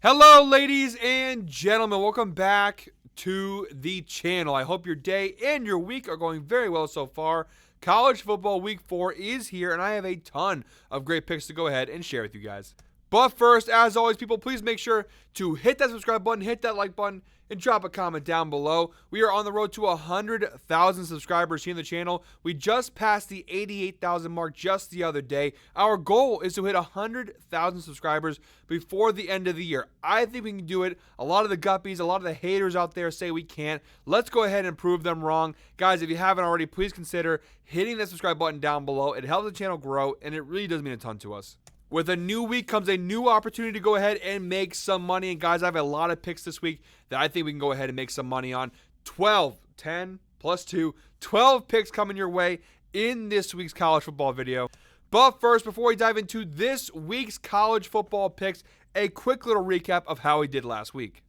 Hello, ladies and gentlemen. Welcome back to the channel. I hope your day and your week are going very well so far. College football week 4 is here, and I have a ton of great picks to go ahead and share with you guys. But first, as always, people, please make sure to hit that subscribe button, hit that like button, and drop a comment down below. We are on the road to 100,000 subscribers here in the channel. We just passed the 88,000 mark just the other day. Our goal is to hit 100,000 subscribers before the end of the year. I think we can do it. A lot of the guppies, a lot of the haters out there say we can't. Let's go ahead and prove them wrong. Guys, if you haven't already, please consider hitting that subscribe button down below. It helps the channel grow, and it really does mean a ton to us. With a new week comes a new opportunity to go ahead and make some money. And guys, I have a lot of picks this week that I think we can go ahead and make some money on. 10 plus 2, 12 picks coming your way in this week's college football video. But first, before we dive into this week's college football picks, a quick little recap of how we did last week.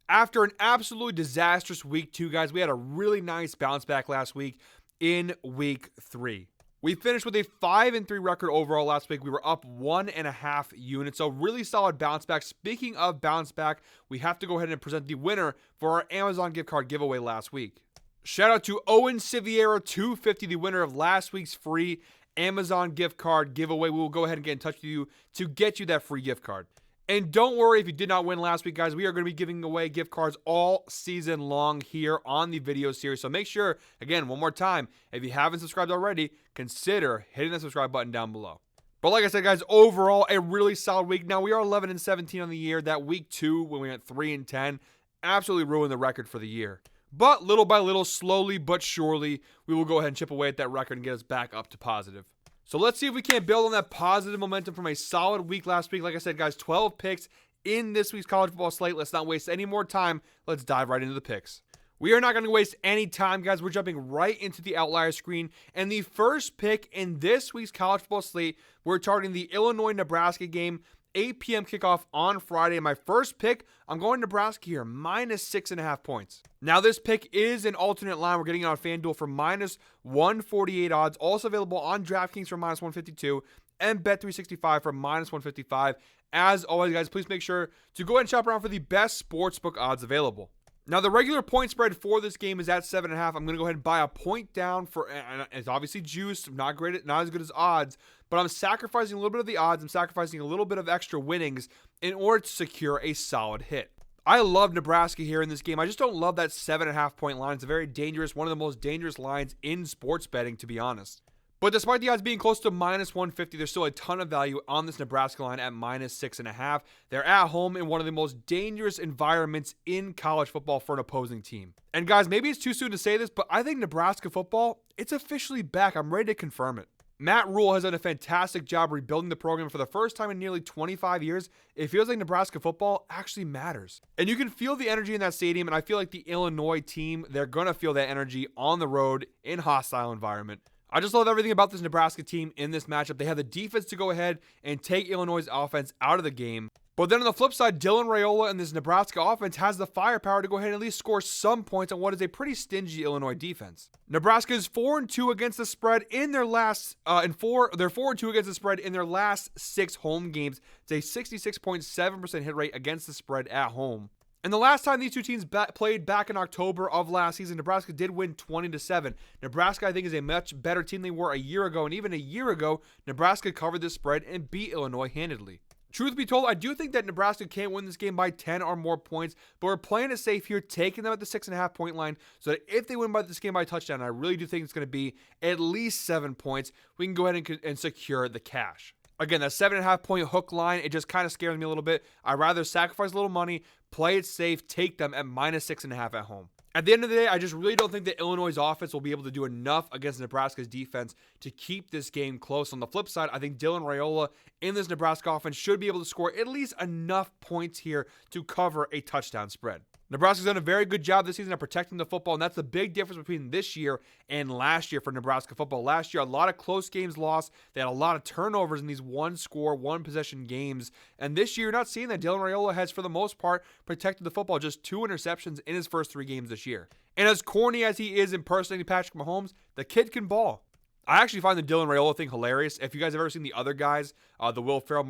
After an absolutely disastrous week 2, guys, we had a really nice bounce back last week in week 3. We finished with a 5-3 record overall last week. We were up 1.5 units, so really solid bounce back. Speaking of bounce back, we have to go ahead and present the winner for our Amazon gift card giveaway last week. Shout out to Owen Siviera 250, the winner of last week's free Amazon gift card giveaway. We will go ahead and get in touch with you to get you that free gift card. And don't worry if you did not win last week, guys. We are going to be giving away gift cards all season long here on the video series. So make sure, again, one more time, if you haven't subscribed already, consider hitting the subscribe button down below. But like I said, guys, overall, a really solid week. Now, we are 11-17 on the year. That week 2, when we went 3-10, absolutely ruined the record for the year. But little by little, slowly but surely, we will go ahead and chip away at that record and get us back up to positive. So let's see if we can't build on that positive momentum from a solid week last week. Like I said, guys, 12 picks in this week's college football slate. Let's not waste any more time. Let's dive right into the picks. We are not going to waste any time, guys. We're jumping right into the outlier screen. And the first pick in this week's college football slate, we're targeting the Illinois-Nebraska game. 8 p.m. kickoff on Friday. My first pick, I'm going Nebraska here, minus 6.5 points. Now, this pick is an alternate line. We're getting it on FanDuel for minus 148 odds. Also available on DraftKings for minus 152 and Bet365 for minus 155. As always, guys, please make sure to go ahead and shop around for the best sportsbook odds available. Now, the regular point spread for this game is at 7.5. I'm going to go ahead and buy a point down for, and it's obviously juiced, not as good as odds, but I'm sacrificing a little bit of the odds. I'm sacrificing a little bit of extra winnings in order to secure a solid hit. I love Nebraska here in this game. I just don't love that 7.5 point line. It's a very dangerous, one of the most dangerous lines in sports betting, to be honest. But despite the odds being close to minus 150, there's still a ton of value on this Nebraska line at minus 6.5. They're at home in one of the most dangerous environments in college football for an opposing team. And guys, maybe it's too soon to say this, but I think Nebraska football, it's officially back. I'm ready to confirm it. Matt Rule has done a fantastic job rebuilding the program for the first time in nearly 25 years. It feels like Nebraska football actually matters. And you can feel the energy in that stadium, and I feel like the Illinois team, they're going to feel that energy on the road in hostile environment. I just love everything about this Nebraska team in this matchup. They have the defense to go ahead and take Illinois' offense out of the game. But then on the flip side, Dylan Raiola and this Nebraska offense has the firepower to go ahead and at least score some points on what is a pretty stingy Illinois defense. Nebraska is 4-2 against the spread in their last they're 4-2 against the spread in their last 6 home games. It's a 66.7% hit rate against the spread at home. And the last time these two teams played back in October of last season, Nebraska did win 20-7. Nebraska, I think, is a much better team than they were a year ago. And even a year ago, Nebraska covered this spread and beat Illinois handedly. Truth be told, I do think that Nebraska can't win this game by 10 or more points, but we're playing it safe here, taking them at the 6.5 point line, so that if they win this game by a touchdown, I really do think it's going to be at least 7 points, we can go ahead and secure the cash. Again, that 7.5 point hook line, it just kind of scares me a little bit. I'd rather sacrifice a little money, play it safe, take them at minus 6.5 at home. At the end of the day, I just really don't think that Illinois' offense will be able to do enough against Nebraska's defense to keep this game close. On the flip side, I think Dylan Raiola in this Nebraska offense should be able to score at least enough points here to cover a touchdown spread. Nebraska's done a very good job this season of protecting the football, and that's the big difference between this year and last year for Nebraska football. Last year, a lot of close games lost. They had a lot of turnovers in these one-score, one-possession games. And this year, you're not seeing that. Dylan Raiola has, for the most part, protected the football. Just 2 interceptions in his first 3 games this year. And as corny as he is impersonating Patrick Mahomes, the kid can ball. I actually find the Dylan Raiola thing hilarious. If you guys have ever seen the other guys, the Will Ferrell,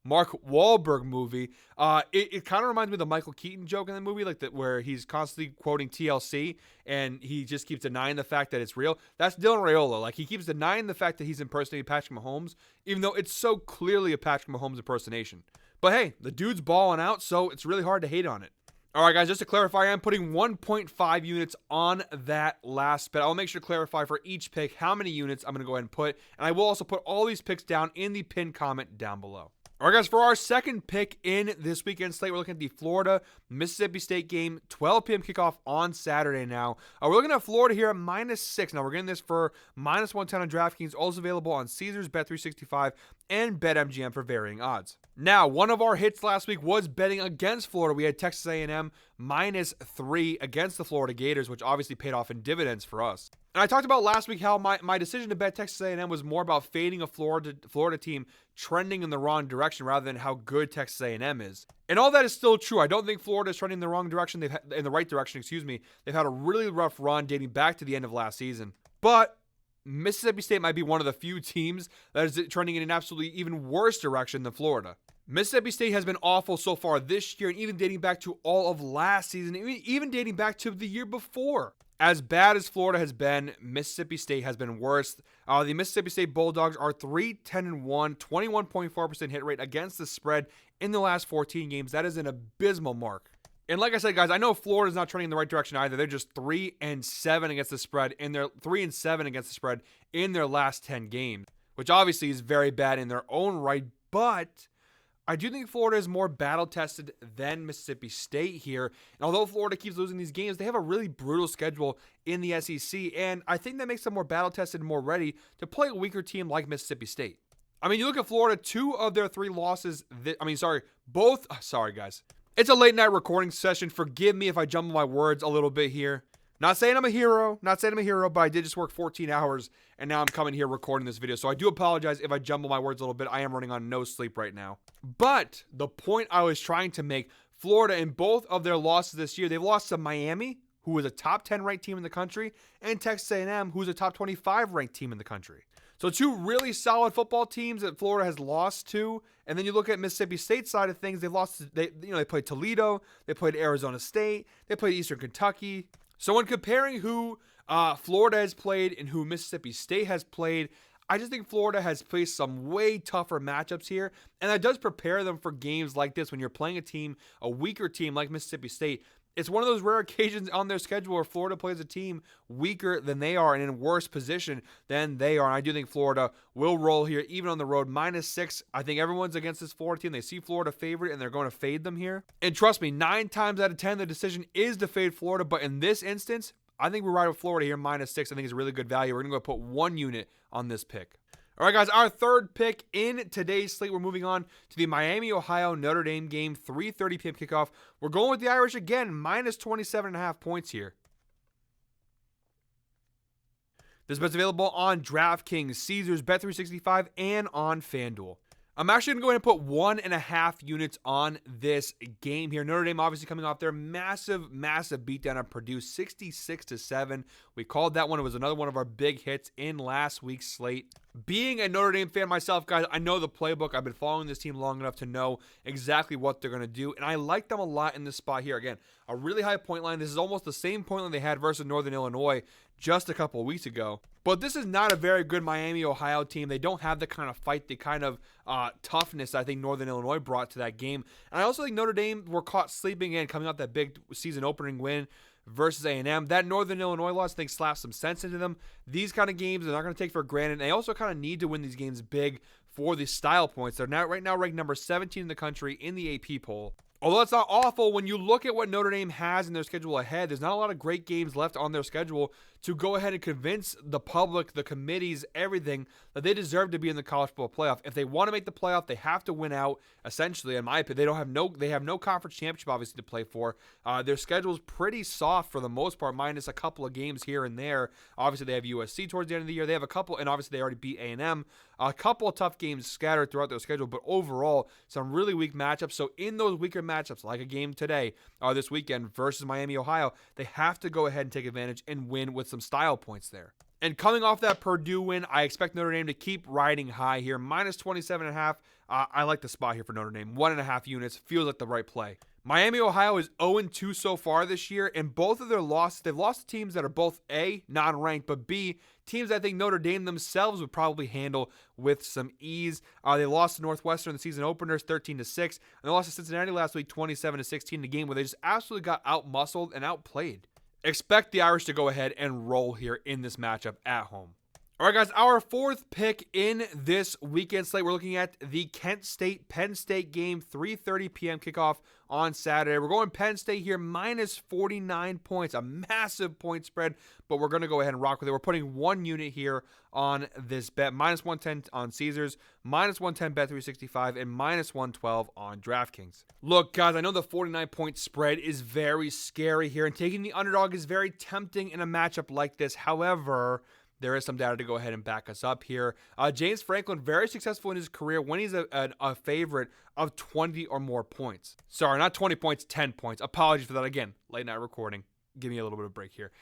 Mark Wahlberg movie. It kind of reminds me of the Michael Keaton joke in the movie, like that, where he's constantly quoting TLC and he just keeps denying the fact that it's real. That's Dylan Raiola. Like, he keeps denying the fact that he's impersonating Patrick Mahomes, even though it's so clearly a Patrick Mahomes impersonation. But hey, the dude's balling out, so it's really hard to hate on it. All right, guys, just to clarify, I'm putting 1.5 units on that last bet. I'll make sure to clarify for each pick how many units I'm going to go ahead and put, and I will also put all these picks down in the pinned comment down below. All right, guys, for our second pick in this weekend slate, we're looking at the Florida-Mississippi State game, 12 p.m. kickoff on Saturday now. We're looking at Florida here at -6. Now, we're getting this for -110 on DraftKings, also available on Caesars, Bet365, and BetMGM for varying odds. Now, one of our hits last week was betting against Florida. We had Texas A&M -3 against the Florida Gators, which obviously paid off in dividends for us. And I talked about last week how my decision to bet Texas A&M was more about fading a Florida team trending in the wrong direction rather than how good Texas A&M is. And all that is still true. I don't think Florida is trending in the wrong direction. In the right direction, excuse me. They've had a really rough run dating back to the end of last season. But Mississippi State might be one of the few teams that is trending in an absolutely even worse direction than Florida. Mississippi State has been awful so far this year, and even dating back to all of last season, even dating back to the year before. As bad as Florida has been, Mississippi State has been worse. The Mississippi State Bulldogs are 3-10-1, 21.4% hit rate against the spread in the last 14 games. That is an abysmal mark. And like I said, guys, I know Florida's not trending in the right direction either. They're just 3-7 against the spread, and they're 3-7 against the spread in their last 10 games, which obviously is very bad in their own right. But I do think Florida is more battle-tested than Mississippi State here. And although Florida keeps losing these games, they have a really brutal schedule in the SEC. And I think that makes them more battle-tested and more ready to play a weaker team like Mississippi State. I mean, you look at Florida, 2 of their 3 losses. Sorry, guys. It's a late-night recording session. Forgive me if I jumble my words a little bit here. Not saying I'm a hero, but I did just work 14 hours, and now I'm coming here recording this video. So I do apologize if I jumble my words a little bit. I am running on no sleep right now. But the point I was trying to make, Florida, in both of their losses this year, they've lost to Miami, who is a top 10 ranked team in the country, and Texas A&M, who's a top 25 ranked team in the country. So 2 really solid football teams that Florida has lost to. And then you look at Mississippi State side of things, they played Toledo, they played Arizona State, they played Eastern Kentucky. So when comparing who Florida has played and who Mississippi State has played, I just think Florida has faced some way tougher matchups here, and that does prepare them for games like this when you're playing a weaker team like Mississippi State. It's one of those rare occasions on their schedule where Florida plays a team weaker than they are and in a worse position than they are. And I do think Florida will roll here, even on the road. -6. I think everyone's against this Florida team. They see Florida favorite, and they're going to fade them here. And trust me, 9 times out of 10, the decision is to fade Florida. But in this instance, I think we're right with Florida here, -6. I think it's a really good value. We're going to go put 1 unit on this pick. All right, guys, our third pick in today's slate. We're moving on to the Miami, Ohio, Notre Dame game, 3:30 p.m. kickoff. We're going with the Irish again, -27.5 points here. This bet's available on DraftKings, Caesars, Bet365, and on FanDuel. I'm actually going to go ahead and put 1.5 units on this game here. Notre Dame obviously coming off their massive beatdown of Purdue, 66-7. We called that one. It was another one of our big hits in last week's slate. Being a Notre Dame fan myself, guys, I know the playbook. I've been following this team long enough to know exactly what they're going to do, and I like them a lot in this spot here. Again, a really high point line. This is almost the same point line they had versus Northern Illinois just a couple of weeks ago. But this is not a very good Miami, Ohio team. They don't have the kind of fight, the kind of toughness I think Northern Illinois brought to that game. And I also think Notre Dame were caught sleeping in coming off that big season opening win versus A&M. That Northern Illinois loss, I think, slapped some sense into them. These kind of games they're not going to take for granted. And they also kind of need to win these games big for the style points. They're right now ranked number 17 in the country in the AP poll. Although it's not awful, when you look at what Notre Dame has in their schedule ahead, there's not a lot of great games left on their schedule to go ahead and convince the public, the committees, everything, that they deserve to be in the college football playoff. If they want to make the playoff, they have to win out, essentially, in my opinion. They have no conference championship, obviously, to play for. Their schedule is pretty soft for the most part, minus a couple of games here and there. Obviously, they have USC towards the end of the year. They have a couple, and obviously, they already beat A&M. A couple of tough games scattered throughout their schedule, but overall, some really weak matchups. So in those weaker matchups, like a game today, this weekend versus Miami, Ohio, they have to go ahead and take advantage and win with some style points there. And coming off that Purdue win, I expect Notre Dame to keep riding high here. -27.5. I like the spot here for Notre Dame. 1.5 units feels like the right play. Miami, Ohio is 0-2 so far this year, and both of their losses, they've lost to teams that are both A, non-ranked, but B, teams I think Notre Dame themselves would probably handle with some ease. They lost to Northwestern in the season openers 13-6, and they lost to Cincinnati last week 27-16 in a game where they just absolutely got out-muscled and outplayed. Expect the Irish to go ahead and roll here in this matchup at home. All right, guys, our fourth pick in this weekend slate, we're looking at the Kent State-Penn State game, 3:30 p.m. kickoff on Saturday. We're going Penn State here, minus 49 points, a massive point spread, but we're going to go ahead and rock with it. We're putting 1 unit here on this bet, minus 110 on Caesars, minus 110 Bet365, and minus 112 on DraftKings. Look, guys, I know the 49-point spread is very scary here, and taking the underdog is very tempting in a matchup like this. However, there is some data to go ahead and back us up here. James Franklin, very successful in his career when he's a favorite of 20 or more points. Sorry, not 20 points, 10 points. Apologies for that. Again, late night recording. Give me a little bit of a break here.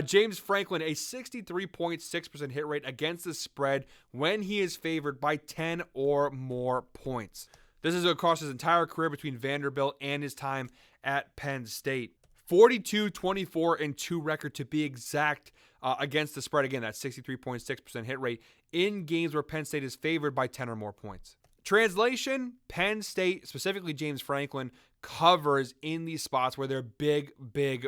James Franklin, a 63.6% hit rate against the spread when he is favored by 10 or more points. This is across his entire career between Vanderbilt and his time at Penn State. 42-24-2 record to be exact against the spread. Again, that 63.6% hit rate in games where Penn State is favored by 10 or more points. Translation, Penn State, specifically James Franklin, covers in these spots where they're big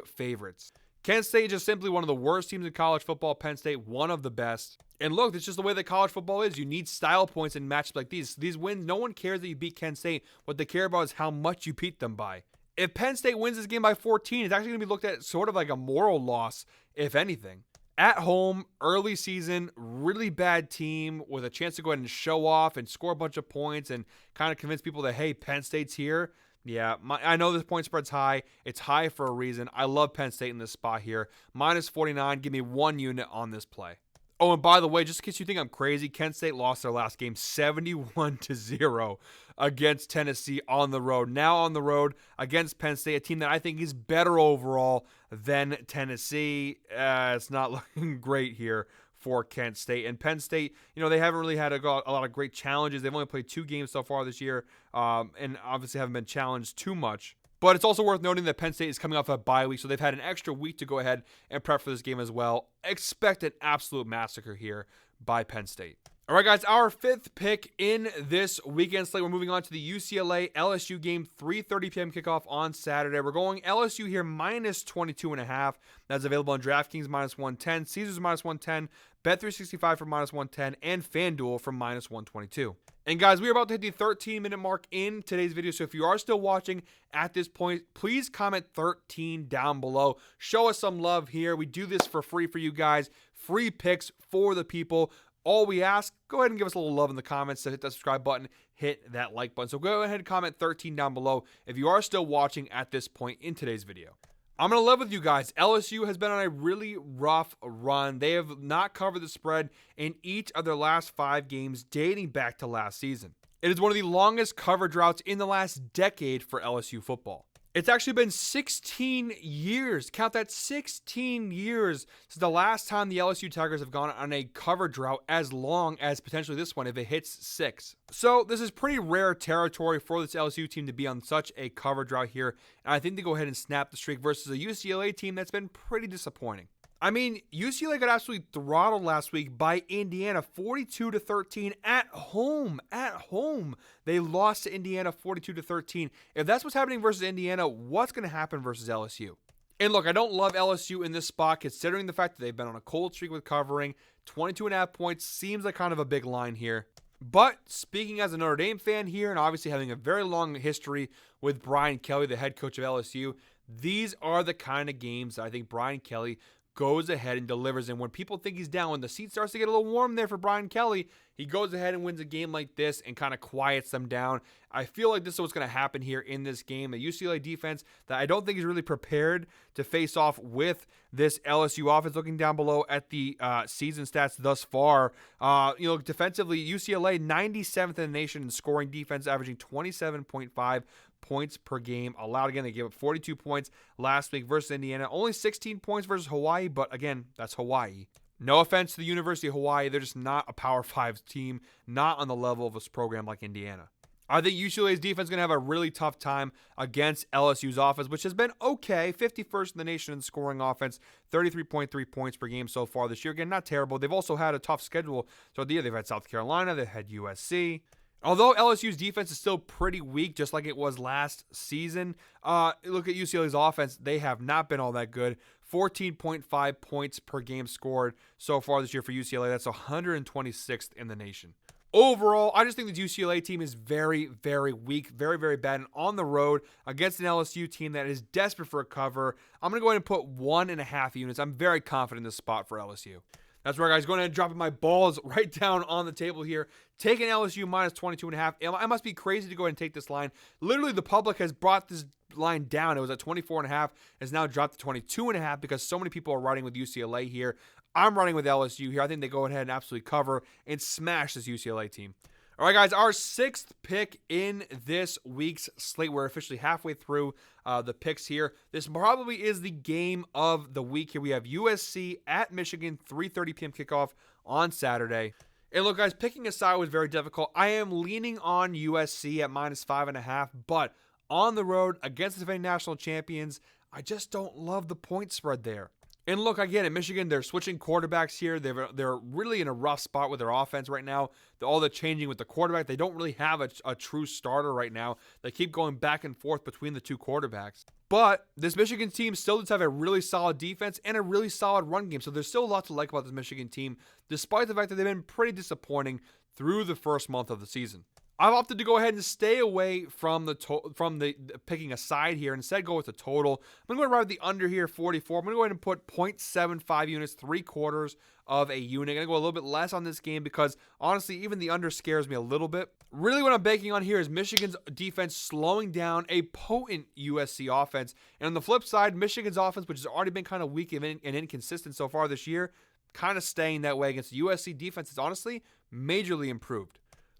favorites. Kent State is just simply one of the worst teams in college football. Penn State, one of the best. And look, it's just the way that college football is. You need style points in matchups like these. These wins, no one cares that you beat Kent State. What they care about is how much you beat them by. If Penn State wins this game by 14, it's actually going to be looked at sort of like a moral loss, if anything. At home, early season, really bad team with a chance to go ahead and show off and score a bunch of points and kind of convince people that, hey, Penn State's here. Yeah, I know this point spread's high. It's high for a reason. I love Penn State in this spot here. Minus 49, give me 1 unit on this play. Oh, and by the way, just in case you think I'm crazy, Kent State lost their last game 71-0 against Tennessee on the road. Now on the road against Penn State, a team that I think is better overall than Tennessee. It's not looking great here for Kent State. And Penn State, they haven't really had a lot of great challenges. They've only played 2 games so far this year, and obviously haven't been challenged too much. But it's also worth noting that Penn State is coming off a bye week, so they've had an extra week to go ahead and prep for this game as well. Expect an absolute massacre here by Penn State. All right, guys, our 5th pick in this weekend slate. We're moving on to the UCLA-LSU game, 3:30 p.m. kickoff on Saturday. We're going LSU here, minus 22.5. That's available on DraftKings, minus 110. Caesars, minus 110. Bet365 for minus 110. And FanDuel for minus 122. And guys, we are about to hit the 13-minute mark in today's video, so if you are still watching at this point, please comment 13 down below. Show us some love here. We do this for free for you guys. Free picks for the people. All we ask, go ahead and give us a little love in the comments. So hit that subscribe button, hit that like button. So go ahead and comment 13 down below if you are still watching at this point in today's video. I'm going to live with you guys. LSU has been on a really rough run. They have not covered the spread in each of their last 5 games dating back to last season. It is one of the longest cover droughts in the last decade for LSU football. It's actually been 16 years, count that, 16 years since the last time the LSU Tigers have gone on a cover drought as long as potentially this one if it hits 6. So this is pretty rare territory for this LSU team to be on such a cover drought here. And I think they go ahead and snap the streak versus a UCLA team that's been pretty disappointing. I mean, UCLA got absolutely throttled last week by Indiana, 42-13 at home. At home, they lost to Indiana 42-13. If that's what's happening versus Indiana, what's going to happen versus LSU? And look, I don't love LSU in this spot, considering the fact that they've been on a cold streak with covering. 22.5 points seems like kind of a big line here. But speaking as a Notre Dame fan here, and obviously having a very long history with Brian Kelly, the head coach of LSU, these are the kind of games that I think Brian Kelly goes ahead and delivers. And when people think he's down, when the seat starts to get a little warm there for Brian Kelly, he goes ahead and wins a game like this and kind of quiets them down. I feel like this is what's going to happen here in this game. The UCLA defense that I don't think is really prepared to face off with this LSU offense. Looking down below at the season stats thus far, defensively, UCLA 97th in the nation in scoring defense, averaging 27.5 points per game allowed. Again, they gave up 42 points last week versus Indiana. Only 16 points versus Hawaii, but again, that's Hawaii. No offense to the University of Hawaii, they're just not a Power 5 team, not on the level of a program like Indiana. I think UCLA's defense is going to have a really tough time against LSU's offense, which has been okay. 51st in the nation in scoring offense, 33.3 points per game so far this year. Again, not terrible. They've also had a tough schedule throughout the year. They've had South Carolina, they've had USC. Although LSU's defense is still pretty weak, just like it was last season, look at UCLA's offense. They have not been all that good. 14.5 points per game scored so far this year for UCLA. That's 126th in the nation. Overall, I just think the UCLA team is very, very weak, very, very bad. And on the road against an LSU team that is desperate for a cover, I'm going to go ahead and put 1.5 units. I'm very confident in this spot for LSU. That's right, guys. Going ahead and dropping my balls right down on the table here. Taking LSU minus 22.5. I must be crazy to go ahead and take this line. Literally, the public has brought this line down. It was at 24.5. It's now dropped to 22.5 because so many people are riding with UCLA here. I'm running with LSU here. I think they go ahead and absolutely cover and smash this UCLA team. All right, guys, our sixth pick in this week's slate. We're officially halfway through the picks here. This probably is the game of the week here. We have USC at Michigan, 3:30 p.m. kickoff on Saturday. And look, guys, picking a side was very difficult. I am leaning on USC at minus 5.5, but on the road against the defending national champions, I just don't love the point spread there. And look, again, at Michigan, they're switching quarterbacks here. They're really in a rough spot with their offense right now. All the changing with the quarterback. They don't really have a true starter right now. They keep going back and forth between the two quarterbacks. But this Michigan team still does have a really solid defense and a really solid run game. So there's still a lot to like about this Michigan team, despite the fact that they've been pretty disappointing through the first month of the season. I've opted to go ahead and stay away from the picking a side here. Instead, go with the total. I'm going to ride the under here, 44. I'm going to go ahead and put 0.75 units, 3/4 of a unit. I'm going to go a little bit less on this game because, honestly, even the under scares me a little bit. Really what I'm banking on here is Michigan's defense slowing down a potent USC offense. And on the flip side, Michigan's offense, which has already been kind of weak and inconsistent so far this year, kind of staying that way against the USC defense. It's honestly majorly improved.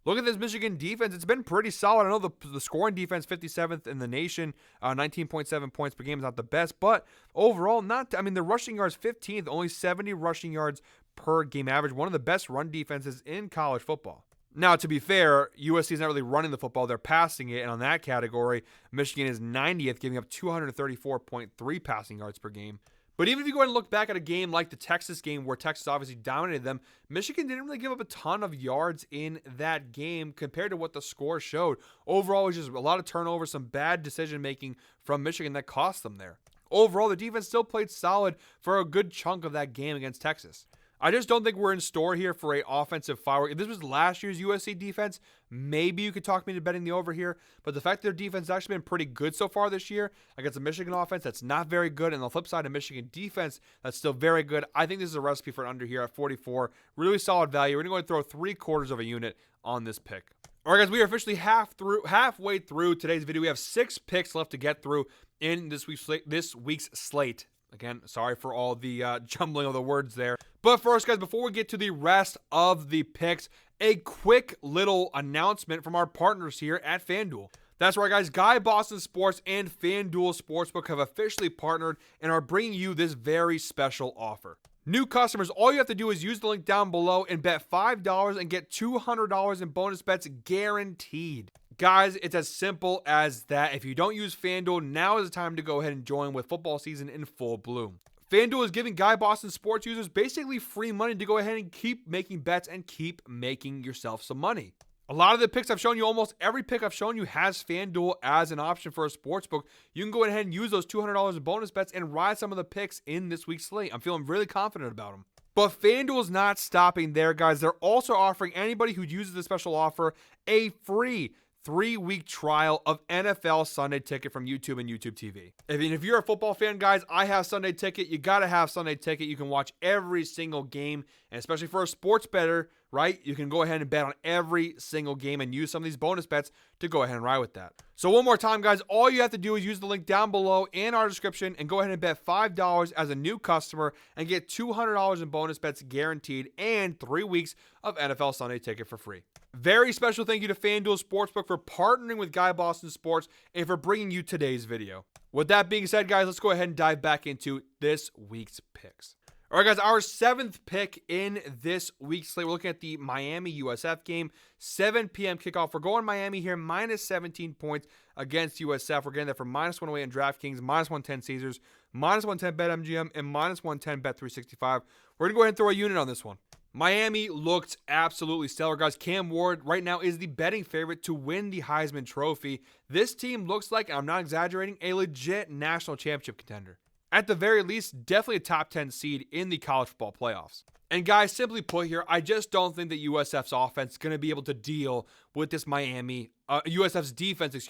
Look at this Michigan defense. It's been pretty solid. I know the scoring defense, 57th in the nation, 19.7 points per game is not the best, but overall, the rushing yards 15th, only 70 rushing yards per game average. One of the best run defenses in college football. Now, to be fair, USC is not really running the football. They're passing it, and on that category, Michigan is 90th, giving up 234.3 passing yards per game. But even if you go ahead and look back at a game like the Texas game where Texas obviously dominated them, Michigan didn't really give up a ton of yards in that game compared to what the score showed. Overall, it was just a lot of turnovers, some bad decision-making from Michigan that cost them there. Overall, the defense still played solid for a good chunk of that game against Texas. I just don't think we're in store here for an offensive firework. If this was last year's USC defense, maybe you could talk me into betting the over here. But the fact that their defense has actually been pretty good so far this year against a Michigan offense that's not very good, and on the flip side, a Michigan defense that's still very good, I think this is a recipe for an under here at 44. Really solid value. We're going to go and throw 3/4 of a unit on this pick. All right, guys, we are officially halfway through today's video. We have 6 picks left to get through in this week's slate. Again, sorry for all the jumbling of the words there. But first, guys, before we get to the rest of the picks, a quick little announcement from our partners here at FanDuel. That's right, guys. Guy Boston Sports and FanDuel Sportsbook have officially partnered and are bringing you this very special offer. New customers, all you have to do is use the link down below and bet $5 and get $200 in bonus bets guaranteed. Guys, it's as simple as that. If you don't use FanDuel, now is the time to go ahead and join with football season in full bloom. FanDuel is giving Guy Boston Sports users basically free money to go ahead and keep making bets and keep making yourself some money. A lot of the picks I've shown you, almost every pick I've shown you has FanDuel as an option for a sportsbook. You can go ahead and use those $200 in bonus bets and ride some of the picks in this week's slate. I'm feeling really confident about them. But FanDuel's not stopping there, guys. They're also offering anybody who uses the special offer a free 3-week trial of NFL Sunday Ticket from YouTube and YouTube TV. If you're a football fan, guys, I have Sunday Ticket. You got to have Sunday Ticket. You can watch every single game, and especially for a sports bettor, right? You can go ahead and bet on every single game and use some of these bonus bets to go ahead and ride with that. So one more time, guys, all you have to do is use the link down below in our description and go ahead and bet $5 as a new customer and get $200 in bonus bets guaranteed and 3 weeks of NFL Sunday Ticket for free. Very special thank you to FanDuel Sportsbook for partnering with Guy Boston Sports and for bringing you today's video. With that being said, guys, let's go ahead and dive back into this week's picks. All right, guys, our 7th pick in this week's slate. We're looking at the Miami USF game, 7 p.m. kickoff. We're going Miami here, minus 17 points against USF. We're getting that for minus 108 in DraftKings, minus 110 Caesars, minus 110 BetMGM, and minus 110 Bet365. We're going to go ahead and throw a unit on this one. Miami looked absolutely stellar, guys. Cam Ward right now is the betting favorite to win the Heisman Trophy. This team looks like, and I'm not exaggerating, a legit national championship contender. At the very least, definitely a top 10 seed in the college football playoffs. And guys, simply put here, I just don't think that USF's offense is going to be able to deal with this USF's defense,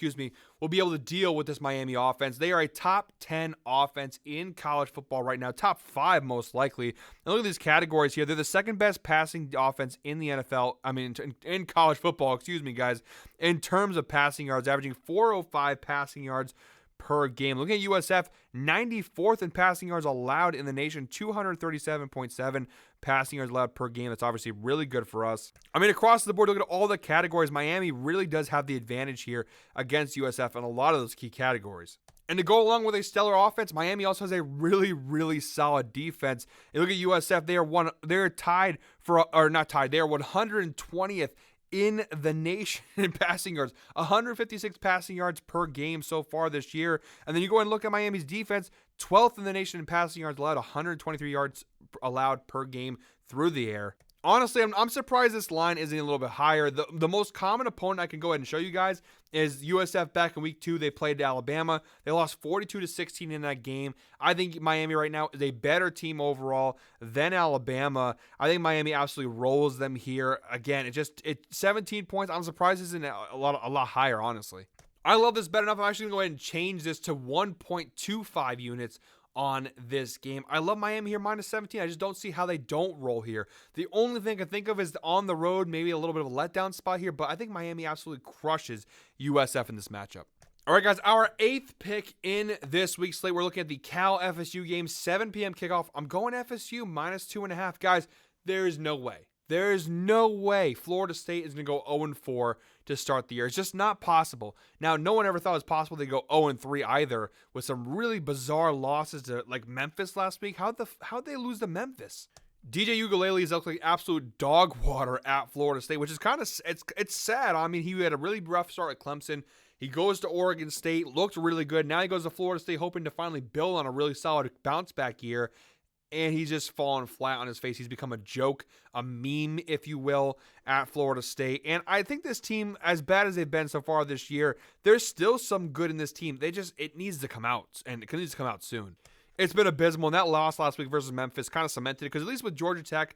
will be able to deal with this Miami offense. They are a top 10 offense in college football right now, top 5 most likely. And look at these categories here. They're the second best passing offense in the NFL, in college football, guys, in terms of passing yards, averaging 405 passing yards per game. Looking at USF, 94th in passing yards allowed in the nation, 237.7 passing yards allowed per game. That's obviously really good for us. Across the board, look at all the categories. Miami really does have the advantage here against USF in a lot of those key categories. And to go along with a stellar offense, Miami also has a really, really solid defense. And look at USF; they are 120th in the nation in passing yards, 156 passing yards per game so far this year. And then you go and look at Miami's defense, 12th in the nation in passing yards allowed, 123 yards allowed per game through the air. Honestly, I'm surprised this line isn't a little bit higher. The most common opponent I can go ahead and show you guys is USF back in week 2. They played Alabama. They lost 42-16 in that game. I think Miami right now is a better team overall than Alabama. I think Miami absolutely rolls them here. Again, it's 17 points. I'm surprised this isn't a lot higher, honestly. I love this bet enough. I'm actually going to go ahead and change this to 1.25 units on this game. I love Miami here, minus 17. I just don't see how they don't roll here. The only thing I can think of is on the road, maybe a little bit of a letdown spot here, but I think Miami absolutely crushes USF in this matchup. All right, guys, our 8th pick in this week's slate. We're looking at the Cal FSU game, 7 p.m. kickoff. I'm going FSU minus 2.5. Guys, there is no way Florida State is going to go 0-4 to start the year. It's just not possible. Now, no one ever thought it was possible they go 0-3 either, with some really bizarre losses to like Memphis last week. How'd they lose to Memphis? DJ Uiagalelei is like absolute dog water at Florida State, which is kind of it's sad. He had a really rough start at Clemson. He goes to Oregon State, looked really good. Now he goes to Florida State, hoping to finally build on a really solid bounce back year. And he's just fallen flat on his face. He's become a joke, a meme, if you will, at Florida State. And I think this team, as bad as they've been so far this year, there's still some good in this team. It needs to come out, and it needs to come out soon. It's been abysmal, and that loss last week versus Memphis kind of cemented it, because at least with Georgia Tech,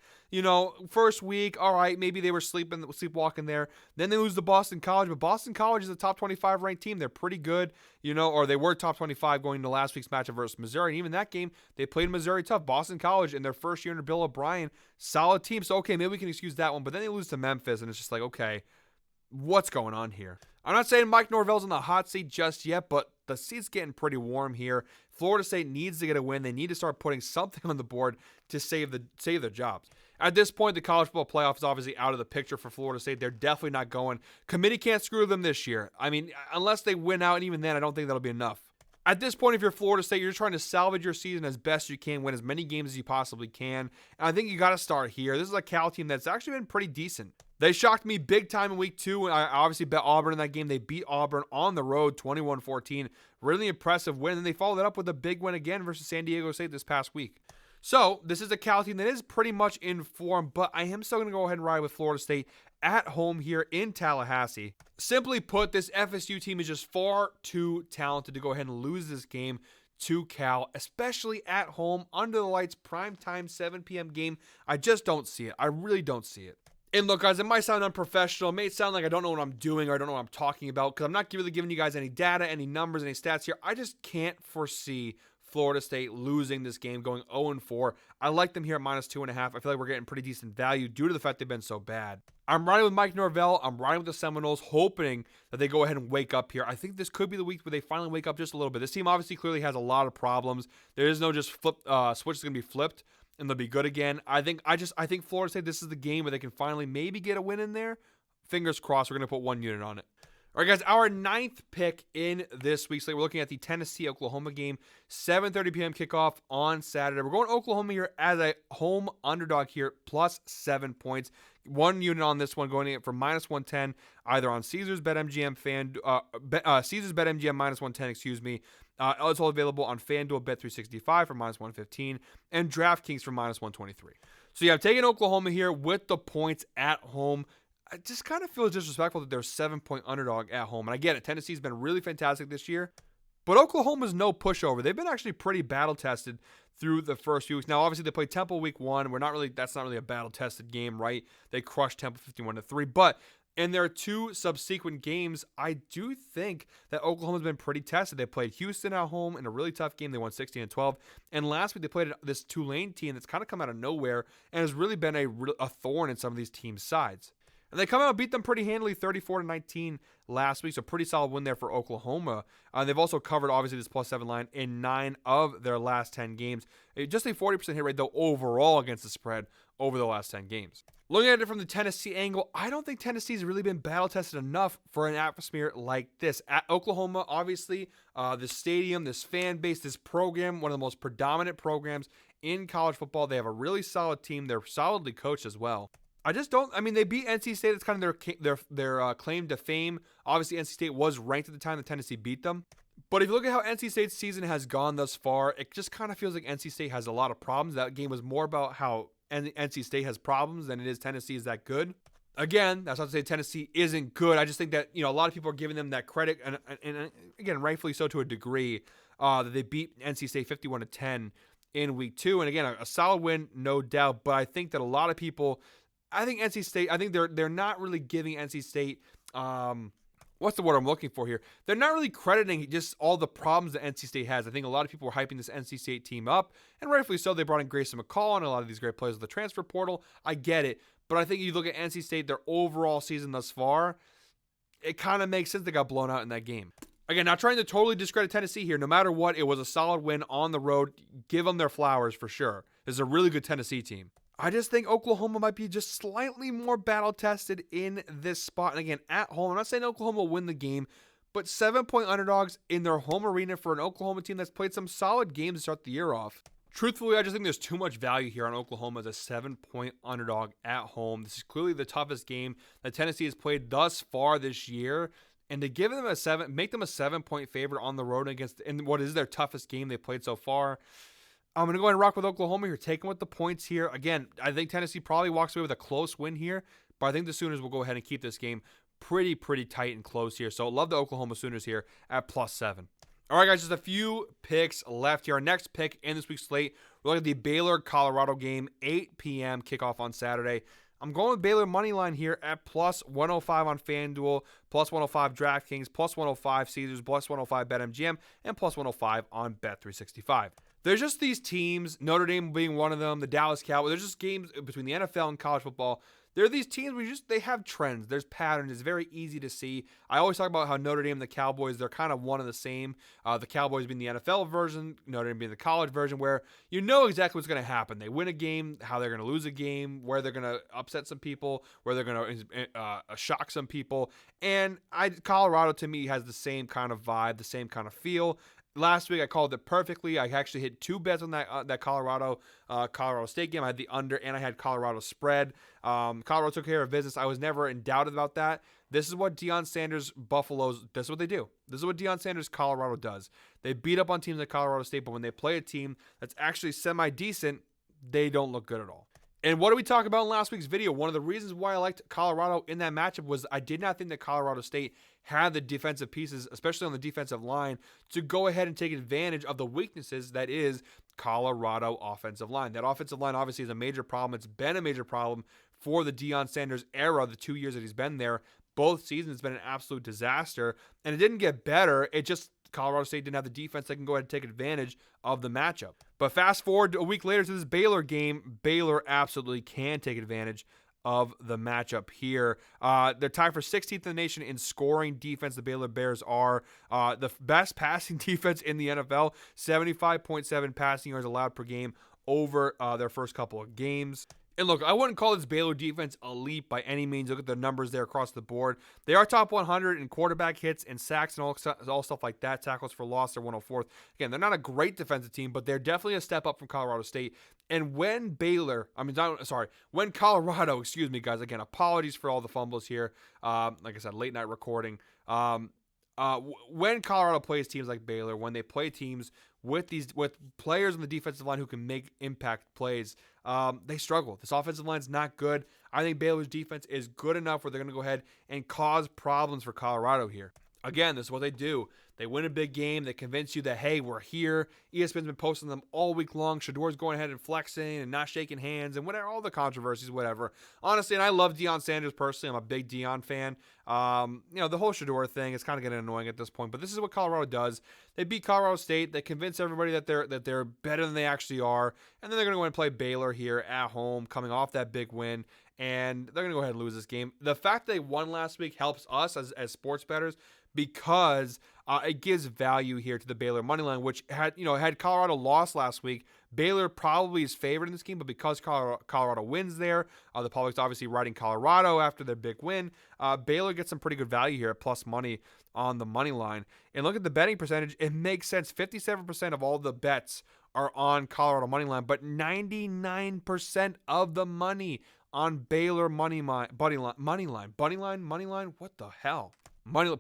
first week, all right, maybe they were sleepwalking there. Then they lose to Boston College, but Boston College is a top 25 ranked team. They're pretty good, or they were top 25 going into last week's matchup versus Missouri. And even that game, they played Missouri tough. Boston College in their first year under Bill O'Brien, solid team. So, okay, maybe we can excuse that one. But then they lose to Memphis, and it's just like, okay, what's going on here? I'm not saying Mike Norvell's in the hot seat just yet, but the seat's getting pretty warm here. Florida State needs to get a win. They need to start putting something on the board to save their jobs. At this point, the college football playoff is obviously out of the picture for Florida State. They're definitely not going. Committee can't screw them this year. Unless they win out, and even then, I don't think that'll be enough. At this point, if you're Florida State, you're trying to salvage your season as best you can, win as many games as you possibly can. And I think you got to start here. This is a Cal team that's actually been pretty decent. They shocked me big time in week 2. I obviously bet Auburn in that game. They beat Auburn on the road, 21-14. Really impressive win. And they followed it up with a big win again versus San Diego State this past week. So this is a Cal team that is pretty much in form, but I am still going to go ahead and ride with Florida State at home here in Tallahassee. Simply put, this FSU team is just far too talented to go ahead and lose this game to Cal, especially at home, under the lights, primetime, 7 p.m. game. I just don't see it. I really don't see it. And look, guys, it might sound unprofessional. It may sound like I don't know what I'm doing or I don't know what I'm talking about, because I'm not really giving you guys any data, any numbers, any stats here. I just can't foresee Florida State losing this game, going 0-4. I like them here at minus 2.5. I feel like we're getting pretty decent value due to the fact they've been so bad. I'm riding with Mike Norvell. I'm riding with the Seminoles, hoping that they go ahead and wake up here. I think this could be the week where they finally wake up just a little bit. This team obviously clearly has a lot of problems. There is no just switch is going to be flipped and they'll be good again. I think Florida State, this is the game where they can finally maybe get a win in there. Fingers crossed. We're going to put 1 unit on it. All right, guys, our ninth pick in this week's slate. We're looking at the Tennessee-Oklahoma game, 7:30 p.m. kickoff on Saturday. We're going Oklahoma here as a home underdog here, plus 7 points. One unit on this one, going in for minus 110, either on Caesars BetMGM Caesars BetMGM minus 110, excuse me. It's all available on FanDuel Bet365 for minus 115 and DraftKings for minus 123. So yeah, I'm taking Oklahoma here with the points at home. I just kind of feel disrespectful that they're a 7-point underdog at home. And I get it. Tennessee's been really fantastic this year. But Oklahoma's no pushover. They've been actually pretty battle-tested through the first few weeks. Now, obviously, they played Temple week 1. That's not really a battle-tested game, right? They crushed Temple 51-3. But in their 2 subsequent games, I do think that Oklahoma's been pretty tested. They played Houston at home in a really tough game. They won 16-12. And last week, they played this Tulane team that's kind of come out of nowhere and has really been a thorn in some of these teams' sides. And they come out and beat them pretty handily, 34-19 last week. So pretty solid win there for Oklahoma. They've also covered, obviously, this plus 7 line in 9 of their last 10 games. Just a 40% hit rate, though, overall against the spread over the last 10 games. Looking at it from the Tennessee angle, I don't think Tennessee's really been battle-tested enough for an atmosphere like this. At Oklahoma, obviously, this stadium, this fan base, this program, one of the most predominant programs in college football. They have a really solid team. They're solidly coached as well. They beat NC State. That's kind of their claim to fame. Obviously, NC State was ranked at the time that Tennessee beat them. But if you look at how NC State's season has gone thus far, it just kind of feels like NC State has a lot of problems. That game was more about how NC State has problems than it is Tennessee is that good. Again, that's not to say Tennessee isn't good. I just think that, a lot of people are giving them that credit, and again, rightfully so to a degree, that they beat NC State 51-10 in week 2. And again, a solid win, no doubt. But I think that a lot of people... I think NC State, they're not really giving NC State, what's the word I'm looking for here? They're not really crediting just all the problems that NC State has. I think a lot of people were hyping this NC State team up, and rightfully so. They brought in Grayson McCall and a lot of these great players with the transfer portal. I get it. But I think you look at NC State, their overall season thus far, it kind of makes sense they got blown out in that game. Again, not trying to totally discredit Tennessee here. No matter what, it was a solid win on the road. Give them their flowers for sure. This is a really good Tennessee team. I just think Oklahoma might be just slightly more battle-tested in this spot. And again, at home, I'm not saying Oklahoma will win the game, but 7-point underdogs in their home arena for an Oklahoma team that's played some solid games to start the year off. Truthfully, I just think there's too much value here on Oklahoma as a 7-point underdog at home. This is clearly the toughest game that Tennessee has played thus far this year. And to give them make them a 7-point favorite on the road in what is their toughest game they played so far, I'm going to go ahead and rock with Oklahoma here, taking with the points here. Again, I think Tennessee probably walks away with a close win here, but I think the Sooners will go ahead and keep this game pretty tight and close here. So I love the Oklahoma Sooners here at plus 7. All right, guys, just a few picks left here. Our next pick in this week's slate, we're looking at the Baylor-Colorado game, 8 p.m. kickoff on Saturday. I'm going with Baylor money line here at plus 105 on FanDuel, plus 105 DraftKings, plus 105 Caesars, plus 105 BetMGM, and plus 105 on Bet365. There's just these teams, Notre Dame being one of them, the Dallas Cowboys. There's just games between the NFL and college football. There are these teams where they have trends. There's patterns. It's very easy to see. I always talk about how Notre Dame and the Cowboys, they're kind of one and the same. The Cowboys being the NFL version, Notre Dame being the college version, where you know exactly what's going to happen. They win a game, how they're going to lose a game, where they're going to upset some people, where they're going to shock some people. And Colorado, to me, has the same kind of vibe, the same kind of feel. Last week, I called it perfectly. I actually hit 2 bets on that Colorado State game. I had the under, and I had Colorado spread. Colorado took care of business. I was never in doubt about that. This is what Deion Sanders Buffaloes, this is what they do. This is what Deion Sanders Colorado does. They beat up on teams like Colorado State, but when they play a team that's actually semi-decent, they don't look good at all. And what did we talk about in last week's video? One of the reasons why I liked Colorado in that matchup was I did not think that Colorado State had the defensive pieces, especially on the defensive line, to go ahead and take advantage of the weaknesses that is Colorado offensive line. That offensive line obviously is a major problem. It's been a major problem for the Deion Sanders era, the 2 years that he's been there. Both seasons, it's been an absolute disaster. And it didn't get better. It just, Colorado State didn't have the defense that can go ahead and take advantage of the matchup. But fast forward a week later to this Baylor game, Baylor absolutely can take advantage of the matchup here. They're tied for 16th in the nation in scoring defense. The Baylor Bears are the best passing defense in the NFL, 75.7 passing yards allowed per game over their first couple of games. And look, I wouldn't call this Baylor defense elite by any means. Look at the numbers there across the board. They are top 100 in quarterback hits and sacks and all stuff like that. Tackles for loss, they're 104th. Again, they're not a great defensive team, but they're definitely a step up from Colorado State. And when when Colorado, excuse me, guys, again, apologies for all the fumbles here. Like I said, late night recording. When Colorado plays teams like Baylor, when they play teams with players on the defensive line who can make impact plays, they struggle. This offensive line's not good. I think Baylor's defense is good enough where they're going to go ahead and cause problems for Colorado here. Again, this is what they do. They win a big game. They convince you that, hey, we're here. ESPN's been posting them all week long. Shador's going ahead and flexing and not shaking hands and whatever, all the controversies, whatever. Honestly, and I love Deion Sanders personally. I'm a big Deion fan. The whole Shador thing is kind of getting annoying at this point, but this is what Colorado does. They beat Colorado State. They convince everybody that they're better than they actually are, and then they're going to go ahead and play Baylor here at home, coming off that big win, and they're going to go ahead and lose this game. The fact they won last week helps us as sports bettors because it gives value here to the Baylor money line, which had Colorado lost last week, Baylor probably is favored in this game, but because Colorado wins there, the public's obviously riding Colorado after their big win. Baylor gets some pretty good value here at plus money on the money line. And look at the betting percentage. It makes sense. 57% of all the bets are on Colorado money line, but 99% of the money on Baylor money line. What the hell?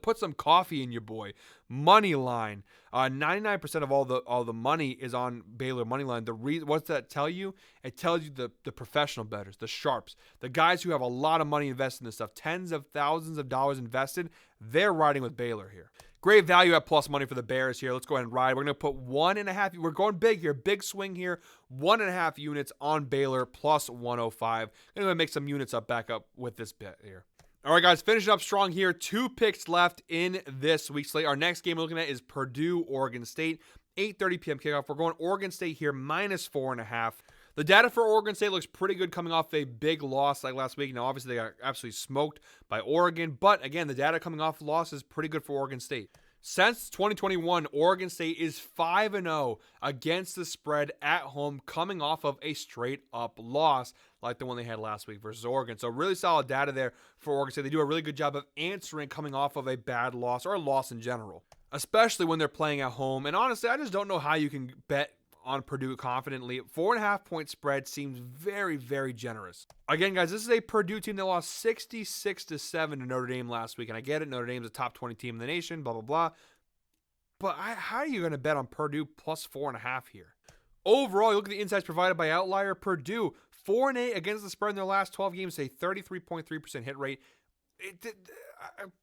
Put some coffee in your boy. Money line. 99% of all the money is on Baylor money line. What's that tell you? It tells you the professional bettors, the sharps, the guys who have a lot of money invested in this stuff, tens of thousands of dollars invested. They're riding with Baylor here. Great value at plus money for the Bears here. Let's go ahead and ride. We're going to put 1.5. We're going big here. Big swing here. 1.5 units on Baylor plus 105. Going to make some units back up with this bet here. All right, guys, finishing up strong here. 2 picks left in this week's slate. Our next game we're looking at is Purdue-Oregon State. 8:30 p.m. kickoff. We're going Oregon State here, minus 4.5. The data for Oregon State looks pretty good coming off a big loss like last week. Now, obviously, they got absolutely smoked by Oregon. But, again, the data coming off loss is pretty good for Oregon State. Since 2021, Oregon State is 5-0 against the spread at home, coming off of a straight-up loss like the one they had last week versus Oregon. So really solid data there for Oregon State. They do a really good job of answering coming off of a bad loss or a loss in general, especially when they're playing at home. And honestly, I just don't know how you can bet on Purdue confidently. 4.5-point spread seems very, very generous. Again, guys, this is a Purdue team that lost 66-7 to Notre Dame last week. And I get it, Notre Dame's a top 20 team in the nation, blah, blah, blah. But how are you going to bet on Purdue plus 4.5 here? Overall, you look at the insights provided by Outlier. Purdue, 4-8 against the spread in their last 12 games, a 33.3% hit rate.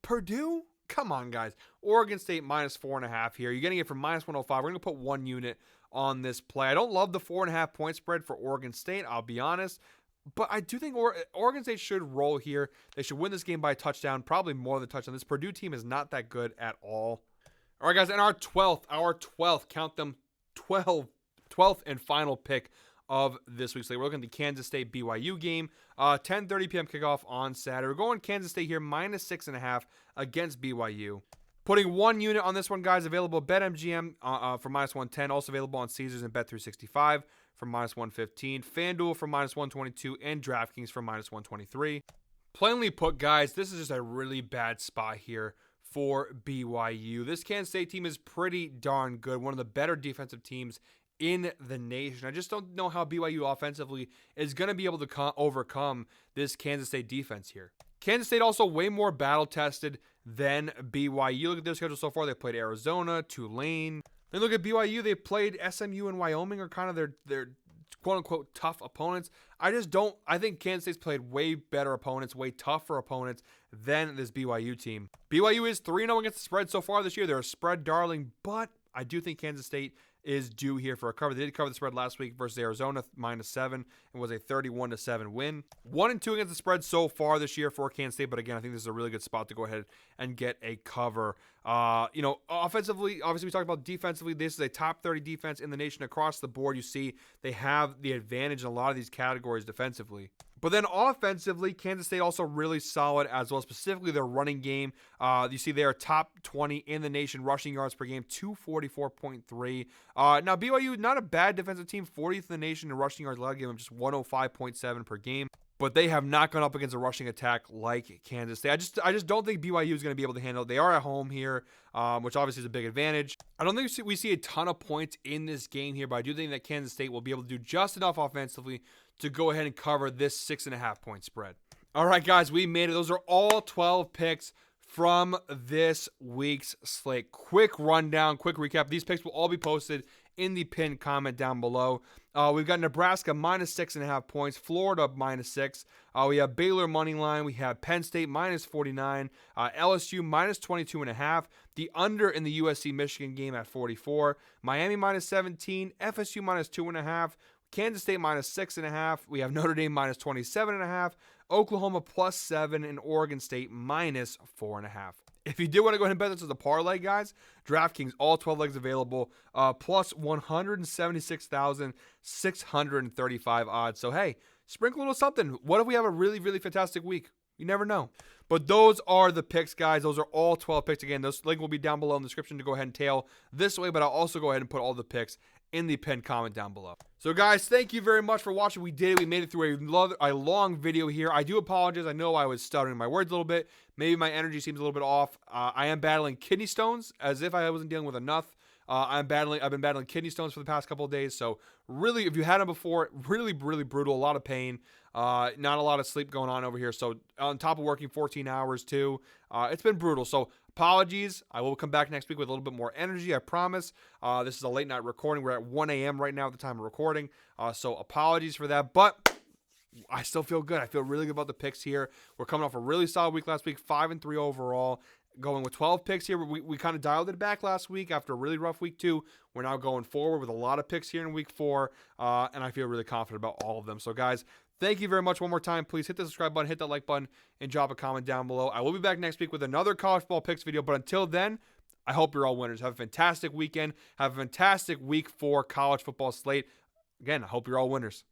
Purdue? Come on, guys. Oregon State minus 4.5 here. You're getting it for minus 105. We're going to put 1 unit on this play. I don't love the 4.5-point spread for Oregon State, I'll be honest. But I do think Oregon State should roll here. They should win this game by a touchdown, probably more than a touchdown. This Purdue team is not that good at all. All right, guys, and our 12th, count them, 12th and final pick of this week's slate. We're looking at the Kansas State BYU game. 10:30 p.m. kickoff on Saturday. We're going Kansas State here, minus 6.5 against BYU. Putting 1 unit on this one, guys. Available at BetMGM for minus 110. Also available on Caesars and Bet365 for minus 115. FanDuel for minus 122. And DraftKings for minus 123. Plainly put, guys, this is just a really bad spot here for BYU. This Kansas State team is pretty darn good. One of the better defensive teams in the nation. I just don't know how BYU offensively is going to be able to overcome this Kansas State defense here. Kansas State also way more battle-tested than BYU. Look at their schedule so far. They played Arizona, Tulane. Then look at BYU. They played SMU and Wyoming are kind of their quote-unquote tough opponents. I think Kansas State's played way better opponents, way tougher opponents than this BYU team. BYU is 3-0 against the spread so far this year. They're a spread darling, but I do think Kansas State is due here for a cover. They did cover the spread last week versus Arizona, minus 7, and was a 31-7 win. 1-2 against the spread so far this year for Kansas State, but again, I think this is a really good spot to go ahead and get a cover. Offensively, obviously we talked about defensively. This is a top 30 defense in the nation across the board. You see they have the advantage in a lot of these categories defensively. But then offensively, Kansas State also really solid as well, specifically their running game. You see they are top 20 in the nation rushing yards per game, 244.3. Now, BYU, not a bad defensive team, 40th in the nation in rushing yards allowed, give them just 105.7 per game. But they have not gone up against a rushing attack like Kansas State. I just don't think BYU is going to be able to handle it. They are at home here, which obviously is a big advantage. I don't think we see a ton of points in this game here, but I do think that Kansas State will be able to do just enough offensively to go ahead and cover this 6.5 point spread. All right, guys, we made it. Those are all 12 picks from this week's slate. Quick rundown, quick recap. These picks will all be posted in the pinned comment down below. We've got Nebraska minus 6.5 points, Florida minus 6. We have Baylor money line. We have Penn State minus 49, LSU minus 22.5. The under in the USC Michigan game at 44. Miami minus 17, FSU minus 2.5. Kansas State minus 6.5. We have Notre Dame minus 27.5. Oklahoma plus 7, and Oregon State minus 4.5. If you do want to go ahead and bet this as a parlay, guys, DraftKings, all 12 legs available, plus 176,635 odds. So, hey, sprinkle a little something. What if we have a really, really fantastic week? You never know. But those are the picks, guys. Those are all 12 picks. Again, those link will be down below in the description to go ahead and tail this way, but I'll also go ahead and put all the picks in the pinned comment down below. So, guys, thank you very much for watching. We did it. We made it through a long video here. I do apologize. I know I was stuttering my words a little bit. Maybe my energy seems a little bit off. I am battling kidney stones, as if I wasn't dealing with enough. I've been battling kidney stones for the past couple of days. So, really, if you had them before, really, really brutal. A lot of pain. Not a lot of sleep going on over here. So, on top of working 14 hours, too, it's been brutal. So, apologies. I will come back next week with a little bit more energy, I promise. This is a late night recording. We're at 1 a.m. right now at the time of recording. So apologies for that. But I still feel good. I feel really good about the picks here. We're coming off a really solid week last week, 5-3 overall. Going with 12 picks here. We kind of dialed it back last week after a really rough week 2. We're now going forward with a lot of picks here in week 4. And I feel really confident about all of them. So, guys, thank you very much one more time. Please hit the subscribe button, hit that like button, and drop a comment down below. I will be back next week with another college football picks video. But until then, I hope you're all winners. Have a fantastic weekend. Have a fantastic week 4 college football slate. Again, I hope you're all winners.